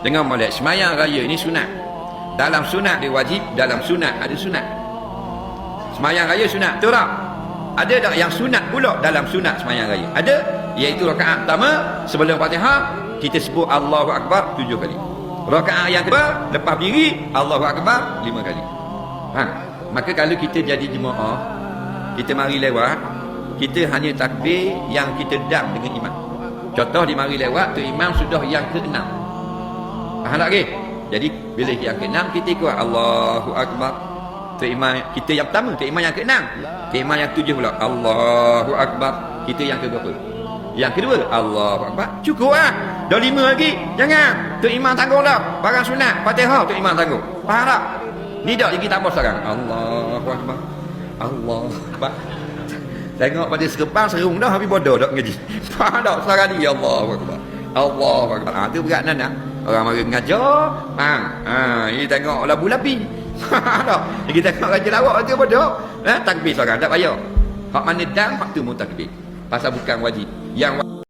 Dengar molek, semayang raya ni sunat. Dalam sunat dia wajib, dalam sunat ada sunat. Semayang raya sunat, betul tak? Ada tak yang sunat pula dalam sunat semayang raya? Ada, iaitu rakaat pertama sebelum Fatihah kita sebut Allahu Akbar 7 kali. Rakaat yang kedua lepas diri Allahu Akbar 5 kali. Maka kalau kita jadi jemaah, kita mari lewat, kita hanya takbir yang kita dam dengan imam. Contoh di mari lewat tu imam sudah yang ke-6. Faham tak ke? Jadi bila yang ke-6 kita ikut Allahu Akbar. Tu imam kita yang pertama, tu imam yang ke-6. Tu imam yang 7 pula Allahu Akbar. Kita yang ke berapa? Yang kedua Allahu Akbar. Cukup lah. Dah 5 lagi. Jangan. Tu imam tanggung dah. Barang sunat Fatihah tu imam tanggung. Faham tak? Ni dak lagi tambah sekarang. Allahu Akbar. Allahu Akbar. Tengok pada serpang serung dah habis bodoh dak ngaji. Faham tak? Sekarang ni Allahu Akbar. Allahu Akbar. Tu berat nak. Orang mari mengajar, ini tengok labu-labi. Faham tak? Kita tengok raja lawak tu bodoh. Takbir sekarang tak payah. Hak mana dam, hak tu mu takbir. Pasal bukan wajib. Yang